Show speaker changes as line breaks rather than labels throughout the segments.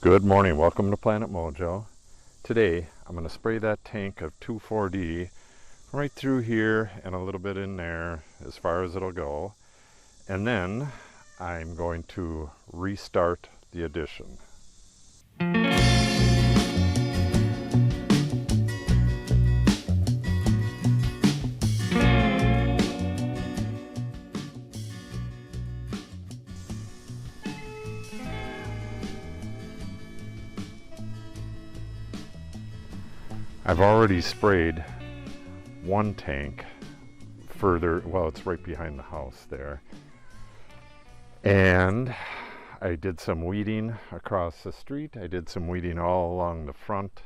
Good morning, welcome to Planet Mojo. Today I'm going to spray that tank of 2,4-D right through here and a little bit in there as far as it'll go. And then I'm going to restart the addition. I've already sprayed one tank further, well, it's right behind the house there. And I did some weeding across the street. I did some weeding all along the front.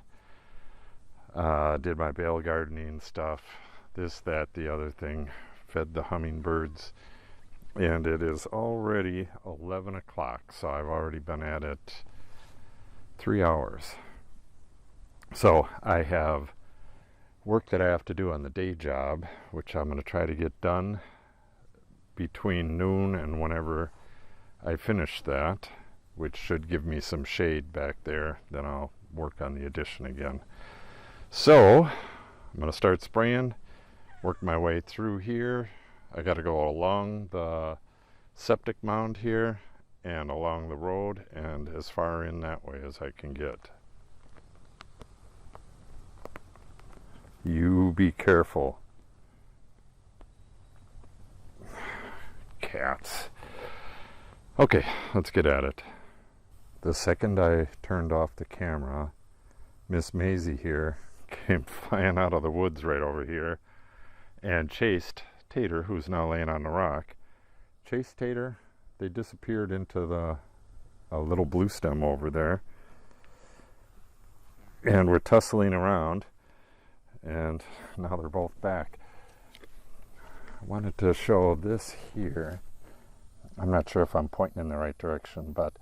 Did my bale gardening stuff, this, that, the other thing. Fed the hummingbirds. And it is already 11 o'clock, so I've already been at it 3 hours. So I have work that I have to do on the day job, which I'm going to try to get done between noon and whenever I finish that, which should give me some shade back there. Then I'll work on the addition again. So I'm going to start spraying, work my way through here. I got to go along the septic mound here and along the road and as far in that way as I can get. You be careful. Cats. Okay, let's get at it. The second I turned off the camera, Miss Maisie here came flying out of the woods right over here and chased Tater, who's now laying on the rock. Chased Tater. They disappeared into a little blue stem over there. And we're tussling around. And now they're both back. I wanted to show this here. I'm not sure if I'm pointing in the right direction, but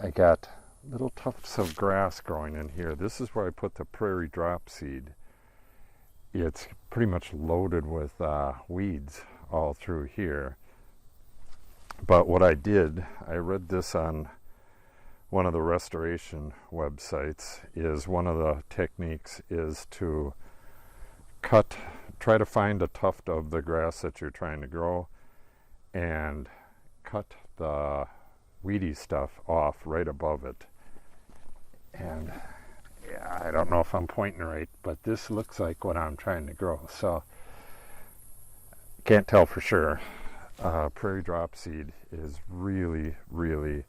I got little tufts of grass growing in here. This is where I put the prairie drop seed. It's pretty much loaded with weeds all through here. But what I did, I read this on one of the restoration websites, is one of the techniques is to try to find a tuft of the grass that you're trying to grow and cut the weedy stuff off right above it. And yeah, I don't know if I'm pointing right, but this looks like what I'm trying to grow. So can't tell for sure. Prairie drop seed is really, really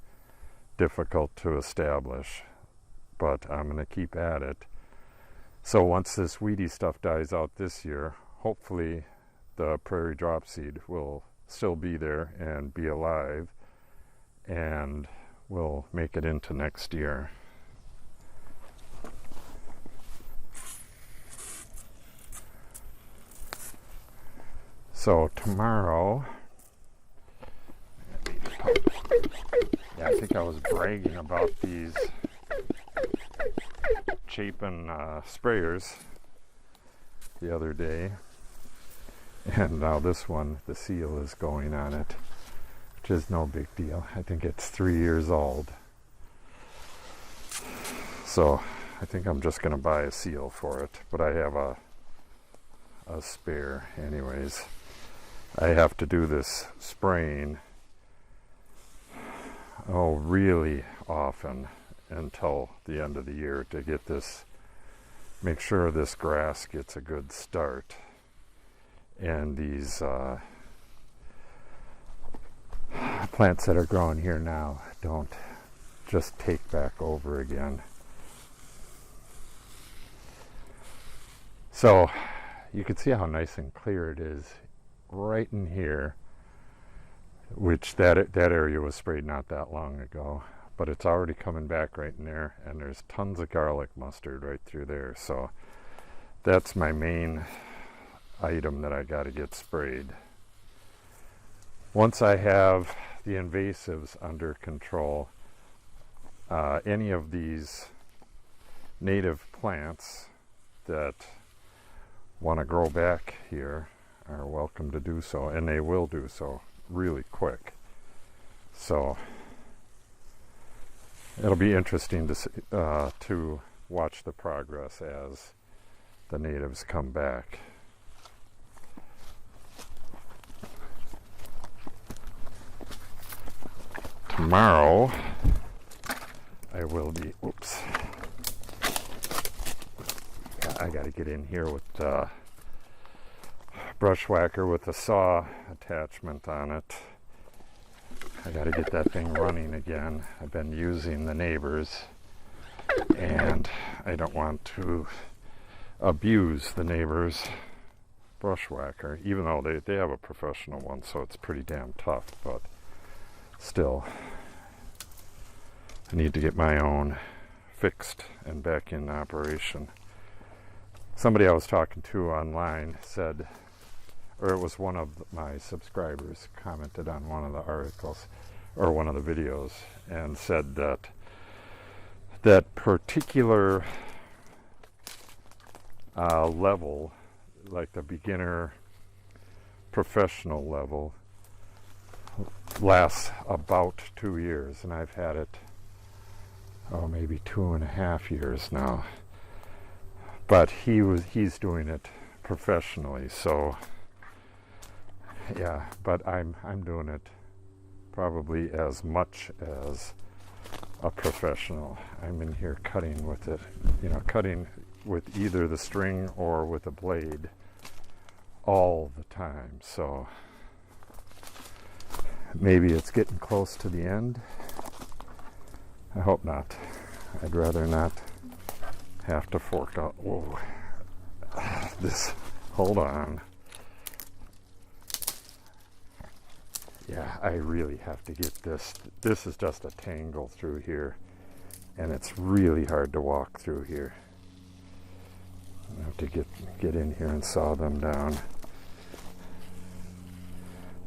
difficult to establish, but I'm going to keep at it. So once this weedy stuff dies out this year, hopefully the prairie drop seed will still be there and be alive and will make it into next year. So tomorrow, yeah, I think I was bragging about these Chapin sprayers the other day, and now this one, the seal is going on it, which is no big deal. I think it's 3 years old, so I think I'm just going to buy a seal for it, but I have a spare anyways. I have to do this spraying really often until the end of the year to get this, make sure this grass gets a good start and these plants that are growing here now don't just take back over again. So you can see how nice and clear it is right in here, which that area was sprayed not that long ago, but it's already coming back right in there, and there's tons of garlic mustard right through there. So that's my main item that I got to get sprayed. Once I have the invasives under control, any of these native plants that want to grow back here are welcome to do so, and they will do so really quick. So it'll be interesting to watch the progress as the natives come back. Tomorrow I will be, I got to get in here with the brush whacker with the saw attachment on it. I got to get that thing running again. I've been using the neighbors, and I don't want to abuse the neighbors' brush whacker, even though they have a professional one, so it's pretty damn tough, but still, I need to get my own fixed and back in operation. Somebody I was talking to online said, or it was one of my subscribers commented on one of the articles or one of the videos and said that that particular level, like the beginner professional level, lasts about 2 years, and I've had it maybe 2.5 years now, but he's doing it professionally, so yeah, but I'm doing it probably as much as a professional. I'm in here cutting with it, cutting with either the string or with a blade all the time, so maybe it's getting close to the end. I hope not. I'd rather not have to fork out. Whoa. Hold on. Yeah, I really have to get this. This is just a tangle through here, and it's really hard to walk through here. I have to get in here and saw them down.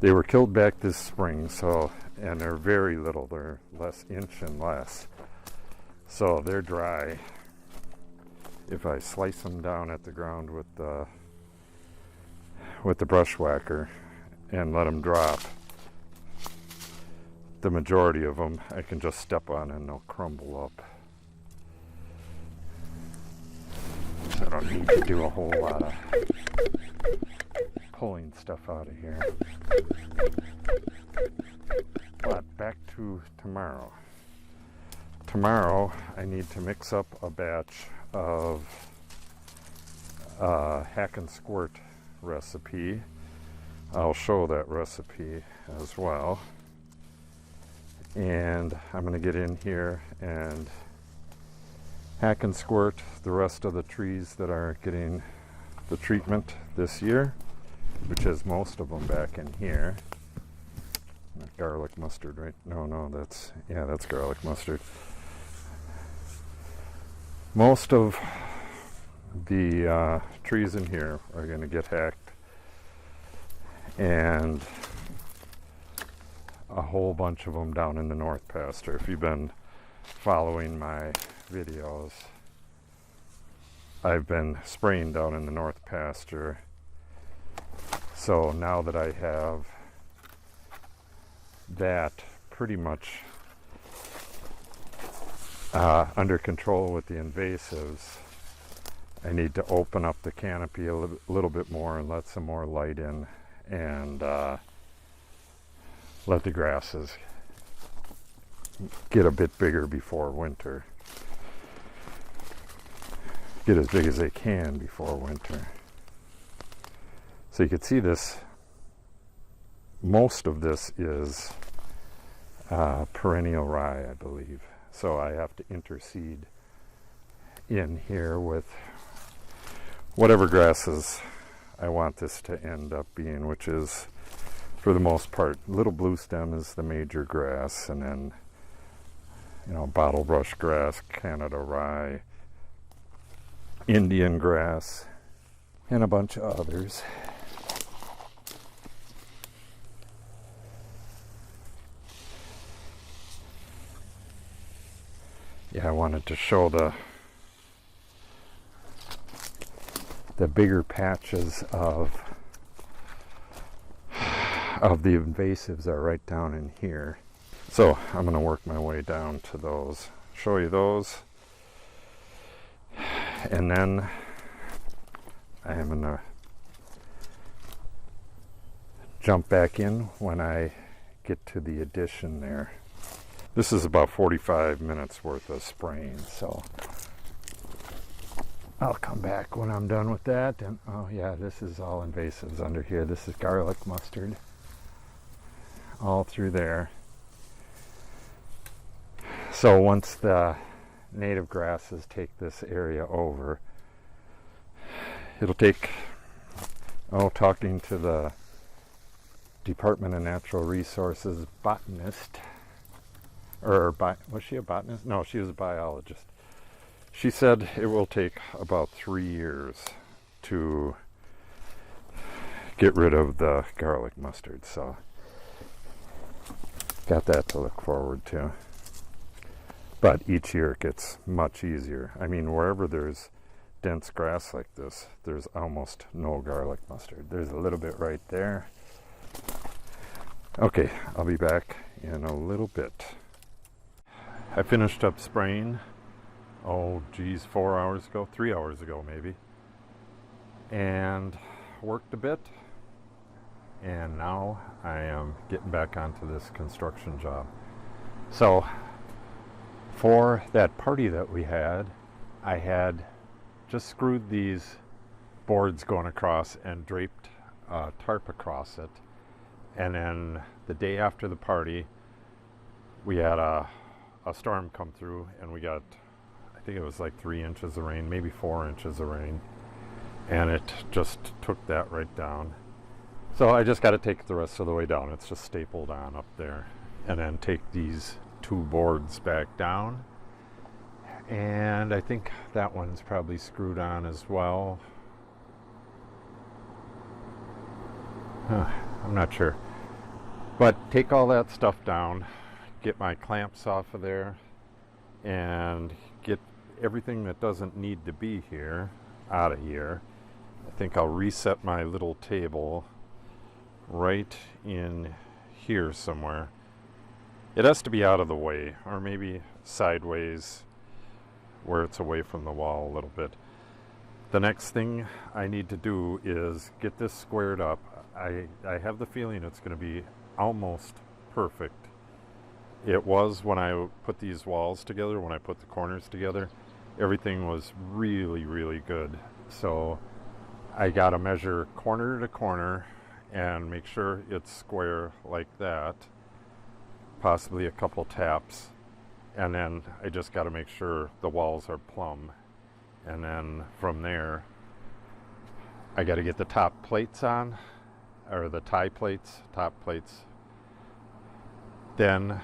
They were killed back this spring, and they're very little. They're inch and less. So they're dry. If I slice them down at the ground with the brush whacker and let them drop, the majority of them I can just step on and they'll crumble up. So I don't need to do a whole lot of pulling stuff out of here. But back to tomorrow. Tomorrow I need to mix up a batch of hack and squirt recipe. I'll show that recipe as well. And I'm going to get in here and hack and squirt the rest of the trees that are getting the treatment this year, which is most of them back in here. Garlic mustard, right? No, that's garlic mustard. Most of the trees in here are going to get hacked, and a whole bunch of them down in the north pasture. If you've been following my videos, I've been spraying down in the north pasture. So now that I have that pretty much under control with the invasives, I need to open up the canopy a little bit more and let some more light in, and let the grasses get a bit bigger before winter. Get as big as they can before winter. So you can see this, most of this is perennial rye, I believe. So I have to interseed in here with whatever grasses I want this to end up being, which is, for the most part, little blue stem is the major grass, and then, bottle brush grass, Canada rye, Indian grass, and a bunch of others. Yeah, I wanted to show the bigger patches of the invasives are right down in here. So I'm going to work my way down to those, show you those, and then I am going to jump back in when I get to the addition there. This is about 45 minutes worth of spraying, so I'll come back when I'm done with that. And oh yeah, this is all invasives under here. This is garlic mustard all through there. So once the native grasses take this area over, it'll take, talking to the Department of Natural Resources botanist, was she a botanist? No, she was a biologist. She said it will take about 3 years to get rid of the garlic mustard, so got that to look forward to. But each year it gets much easier. I mean, wherever there's dense grass like this, there's almost no garlic mustard. There's a little bit right there. Okay, I'll be back in a little bit. I finished up spraying, 4 hours ago, 3 hours ago maybe, and worked a bit, and now I am getting back onto this construction job. So for that party that we had, I had just screwed these boards going across and draped a tarp across it. And then the day after the party, we had a storm come through, and we got, I think it was like 3 inches of rain, maybe 4 inches of rain. And it just took that right down. So I just got to take it the rest of the way down. It's just stapled on up there. And then take these 2 boards back down. And I think that one's probably screwed on as well. I'm not sure. But take all that stuff down, get my clamps off of there, and get everything that doesn't need to be here out of here. I think I'll reset my little table right in here somewhere. It has to be out of the way, or maybe sideways where it's away from the wall a little bit. The next thing I need to do is get this squared up. I have the feeling it's going to be almost perfect. It was when I put these walls together, when I put the corners together, everything was really, really good. So I got to measure corner to corner and make sure it's square like that, possibly a couple taps, and then I just got to make sure the walls are plumb. And then from there, I got to get the top plates on, or the top plates. Then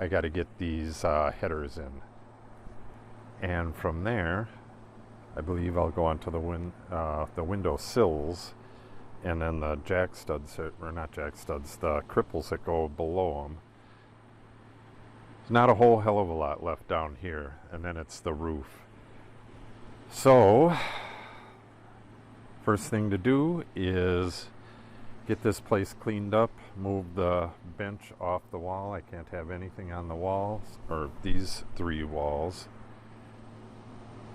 I got to get these headers in. And from there, I believe I'll go onto the window sills, and then the jack studs, or not jack studs, the cripples that go below them. There's not a whole hell of a lot left down here, and then it's the roof. So, first thing to do is get this place cleaned up, move the bench off the wall. I can't have anything on the walls, or these 3 walls,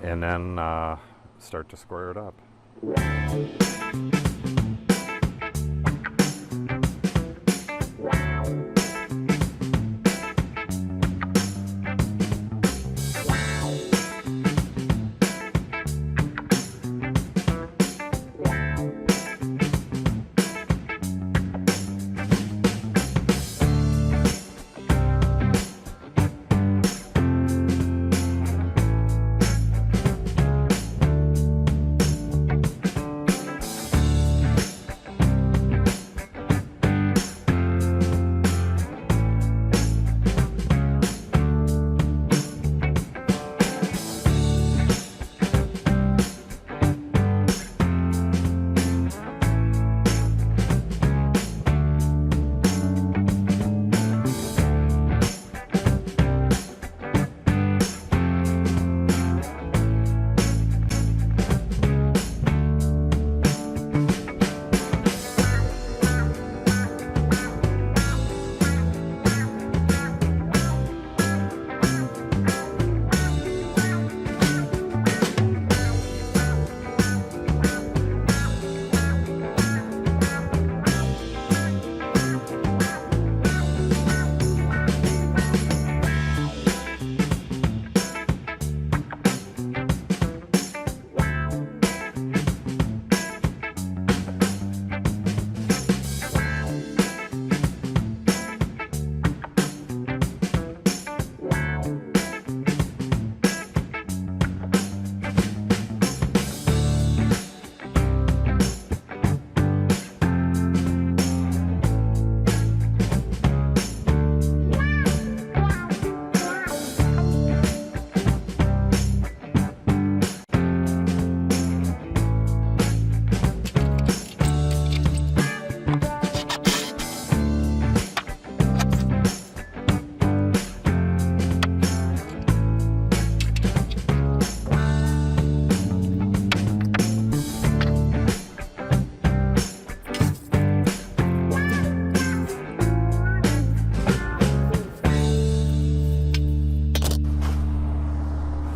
and then start to square it up.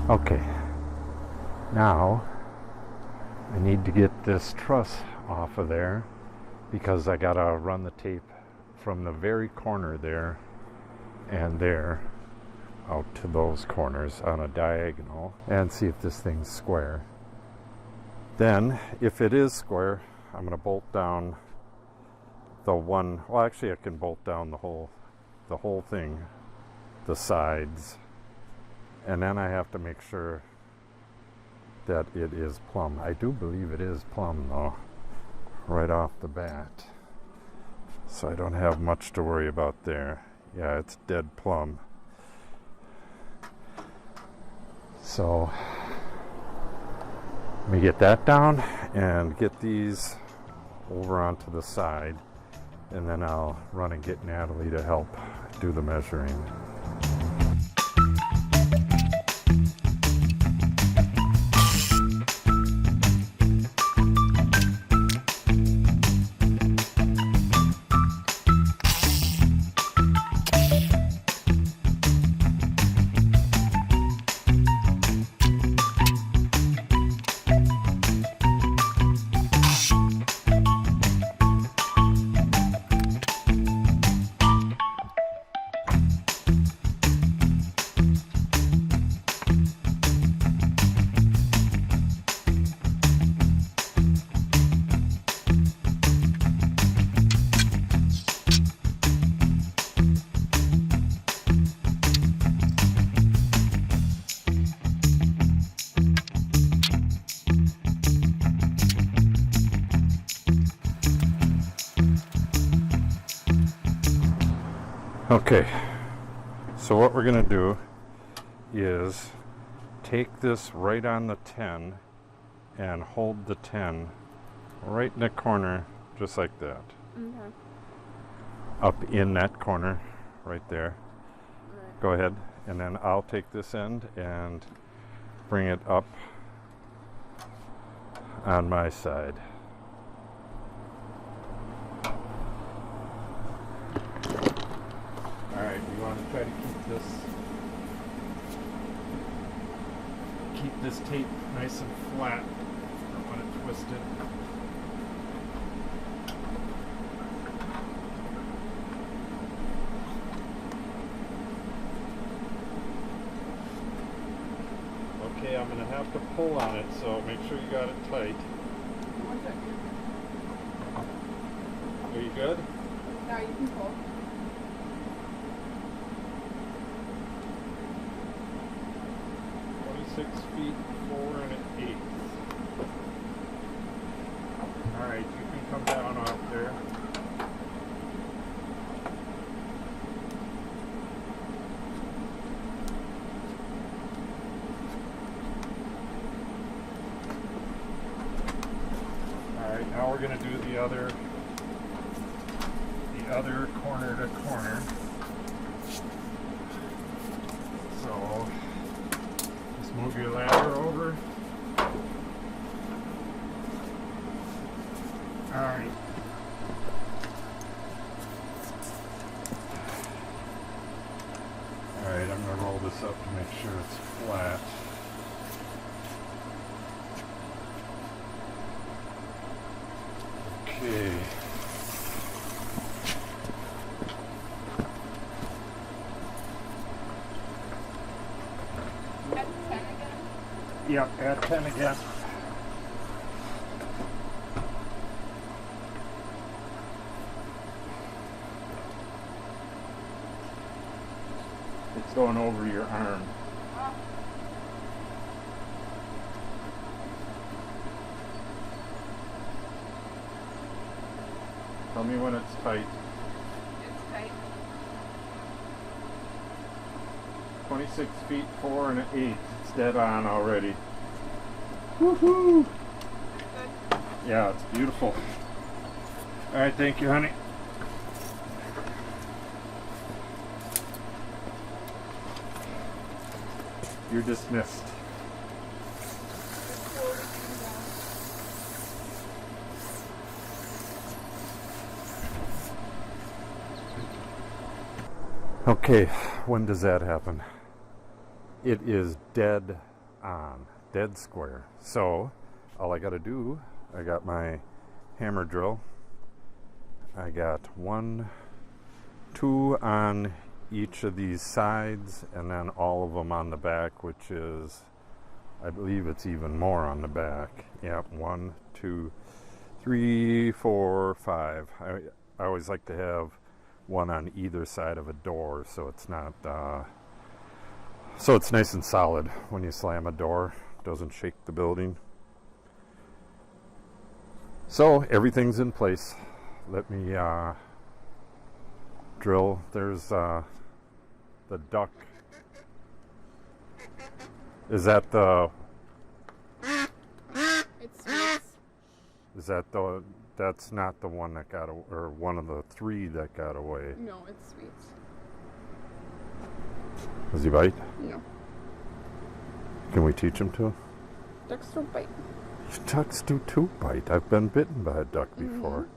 Okay, now I need to get this truss off of there because I gotta run the tape from the very corner there and there out to those corners on a diagonal and see if this thing's square. Then, if it is square, I'm gonna bolt down the one, well actually I can bolt down the whole thing, the sides, and then I have to make sure that it is plumb. I do believe it is plumb though, right off the bat. So I don't have much to worry about there. Yeah, it's dead plumb. So let me get that down and get these over onto the side, and then I'll run and get Natalie to help do the measuring. Okay, so what we're going to do is take this right on the 10 and hold the 10 right in the corner, just like that.
Okay.
Up in that corner, right there.
Right.
Go ahead, and then I'll take this end and bring it up on my side. Alright, you want to try to keep this tape nice and flat. Don't want it twisted. Okay, I'm going to have to pull on it, so make sure you got it tight.
1 second.
Are you good?
Now you can pull.
Feet 4 1/8. Alright, you can come down off there. Alright, now we're going to do the other corner to corner. So move your ladder over. Alright. Alright, I'm going to roll this up to make sure it's flat. Okay. Yep, add 10 again. It's going over your arm. Tell me when it's tight.
It's tight.
26 feet 4 1/8. It's dead on already. Woohoo!
Good.
Yeah, it's beautiful. Alright, thank you, honey. You're dismissed. Okay, when does that happen? It is dead on, dead square. So all I got to do, I got my hammer drill. I got 1, 2 on each of these sides, and then all of them on the back, which is, I believe it's even more on the back. Yeah, 1, 2, 3, 4, 5. I always like to have one on either side of a door, so it's not so it's nice and solid when you slam a door. Doesn't shake the building. So everything's in place. Let me drill. There's the duck. Is that the?
It's sweets.
Is that the? That's not the one that got, or one of the 3 that got away.
No, it's sweets.
Does he bite?
No.
Can we teach him to?
Ducks don't bite.
Ducks do too bite. I've been bitten by a duck before.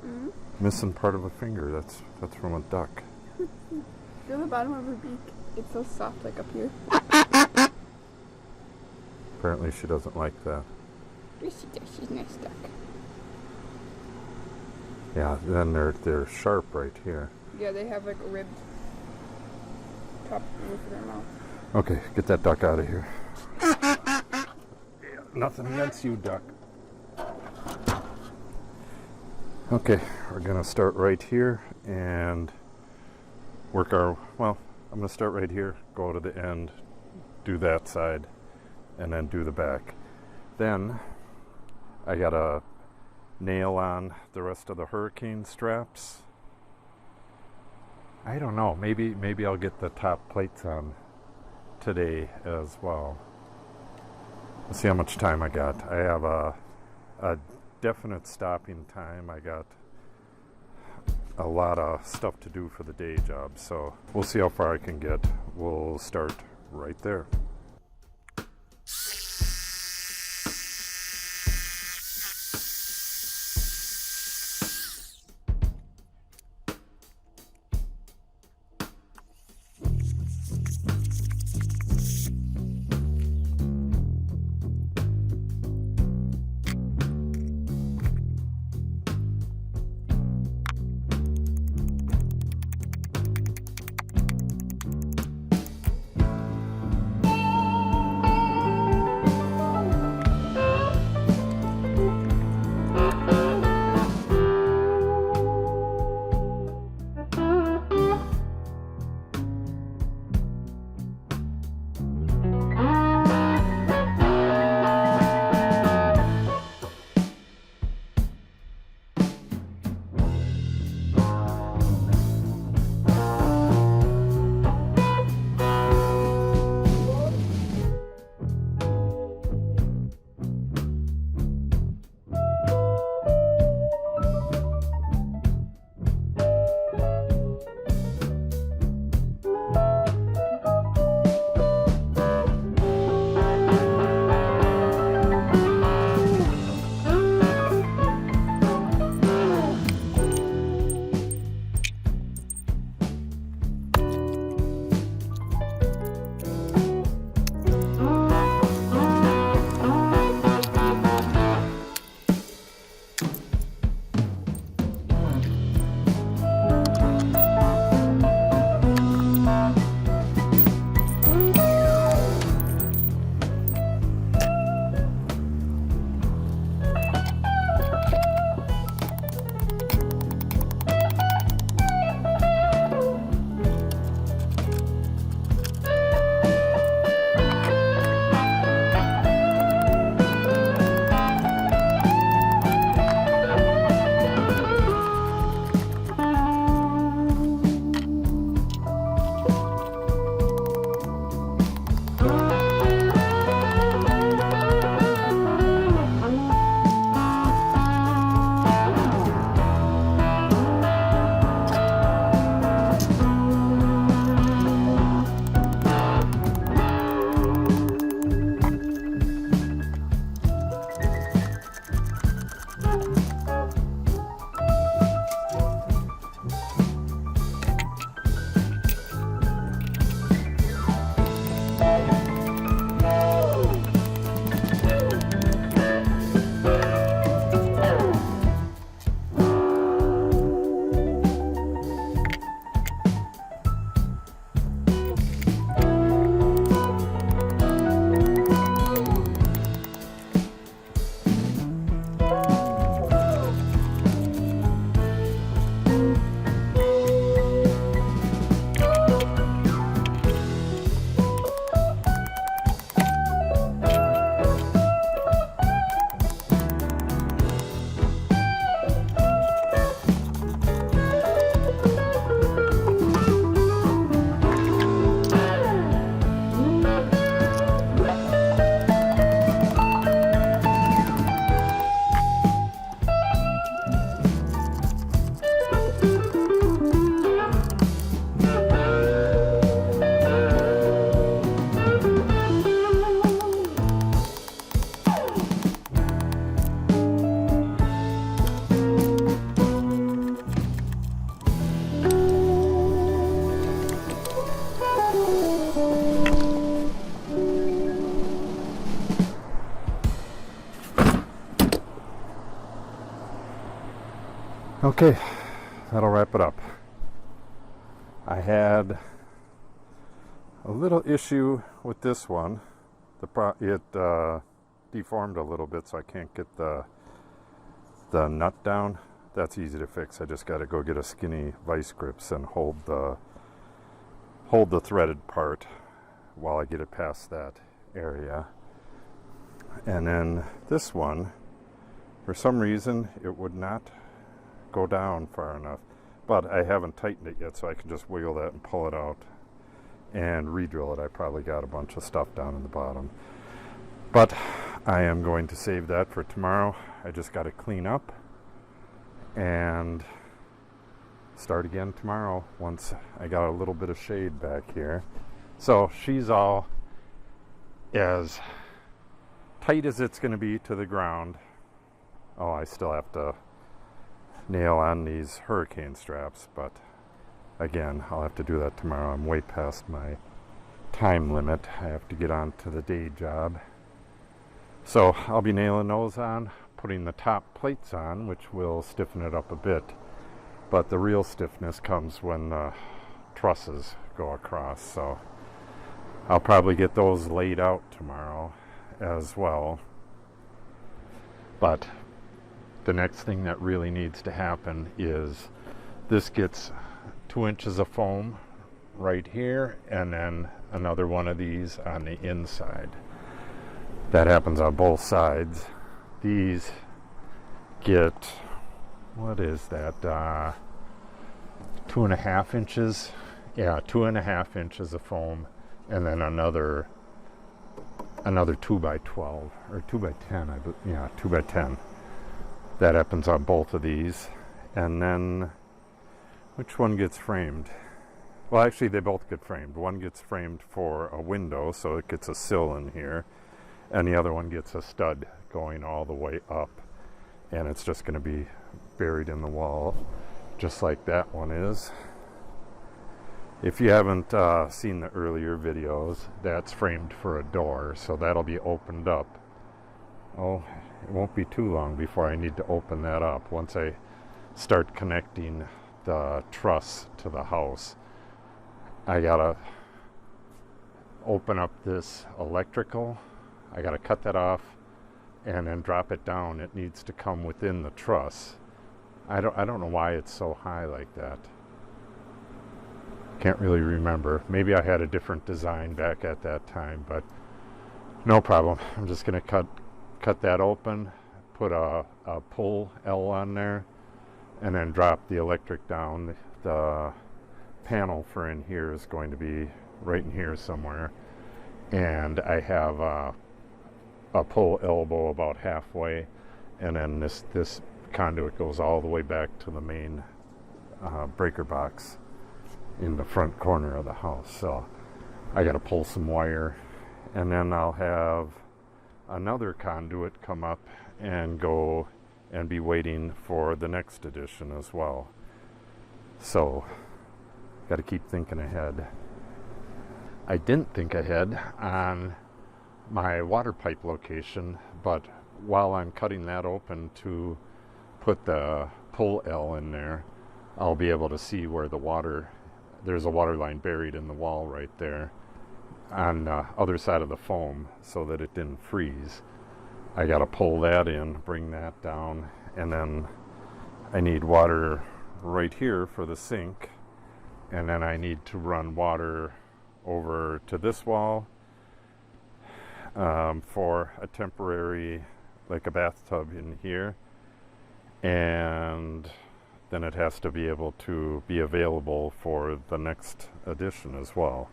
Mm-hmm.
Missing part of a finger. That's from a duck.
Feel the bottom of her beak. It's so soft, like up here.
Apparently she doesn't like that.
Yes, she does. She's a nice duck.
Yeah, then they're sharp right here.
Yeah, they have like a ribbed top roof of their mouth.
Okay, get that duck out of here. Yeah, nothing against you, duck. Okay, we're gonna start right here and work our, well, I'm gonna start right here, go to the end, do that side, and then do the back. Then I gotta nail on the rest of the hurricane straps. I don't know, maybe I'll get the top plates on today as well. Let's see how much time I got. I have a definite stopping time. I got a lot of stuff to do for the day job, so we'll see how far I can get. We'll start right there. Okay, that'll wrap it up. I had a little issue with this one. It deformed a little bit, so I can't get the nut down. That's easy to fix. I just got to go get a skinny vice grips and hold the threaded part while I get it past that area. And then this one, for some reason, it would not go down far enough. But I haven't tightened it yet, so I can just wiggle that and pull it out and re-drill it. I probably got a bunch of stuff down in the bottom. But I am going to save that for tomorrow. I just got to clean up and start again tomorrow once I got a little bit of shade back here. So she's all as tight as it's going to be to the ground. Oh, I still have to nail on these hurricane straps, but again, I'll have to do that tomorrow. I'm way past my time limit. I have to get on to the day job. So I'll be nailing those on, putting the top plates on, which will stiffen it up a bit. But the real stiffness comes when the trusses go across. So I'll probably get those laid out tomorrow as well. But the next thing that really needs to happen is this gets 2 inches of foam right here, and then another one of these on the inside. That happens on both sides. These get, what is that, 2.5 inches? Yeah, 2.5 inches of foam, and then another 2 by 12 or 2 by 10. Yeah, 2 by 10. That happens on both of these. And then which one gets framed? Well, actually they both get framed. One gets framed for a window, so it gets a sill in here, and the other one gets a stud going all the way up, and it's just going to be buried in the wall just like that one is. If you haven't seen the earlier videos, that's framed for a door, so that'll be opened up. Oh, it won't be too long before I need to open that up once I start connecting the truss to the house. I gotta open up this electrical. I gotta cut that off and then drop it down. It needs to come within the truss. I don't know why it's so high like that. Can't really remember. Maybe I had a different design back at that time, but no problem. I'm just gonna cut that open, put a pull L on there, and then drop the electric down. The panel for in here is going to be right in here somewhere, and I have a pull elbow about halfway, and then this conduit goes all the way back to the main breaker box in the front corner of the house. So I got to pull some wire, and then I'll have another conduit come up and go and be waiting for the next edition as well. So got to keep thinking ahead. I didn't think ahead on my water pipe location, but while I'm cutting that open to put the pull L in there, I'll be able to see where there's a water line buried in the wall right there on the other side of the foam so that it didn't freeze. I got to pull that in, bring that down, and then I need water right here for the sink, and then I need to run water over to this wall for a temporary, like a bathtub in here, and then it has to be able to be available for the next edition as well.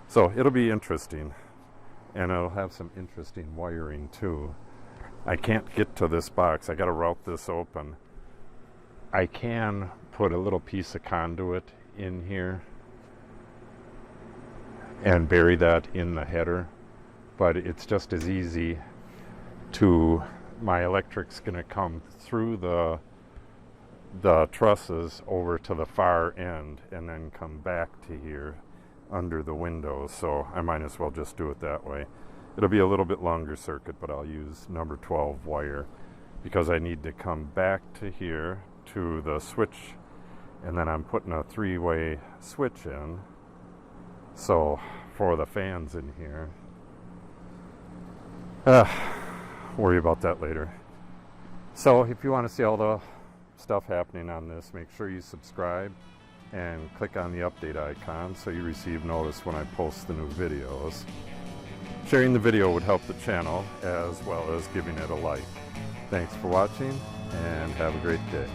So it'll be interesting, and it'll have some interesting wiring too. I can't get to this box. I got to route this open. I can put a little piece of conduit in here and bury that in the header, but it's just as easy to, my electric's going to come through the trusses over to the far end and then come back to here under the windows, so I might as well just do it that way. It'll be a little bit longer circuit, but I'll use number 12 wire because I need to come back to here, to the switch, and then I'm putting a 3-way switch in, so for the fans in here. Worry about that later. So if you want to see all the stuff happening on this, make sure you subscribe and click on the update icon so you receive notice when I post the new videos. Sharing the video would help the channel as well as giving it a like. Thanks for watching and have a great day.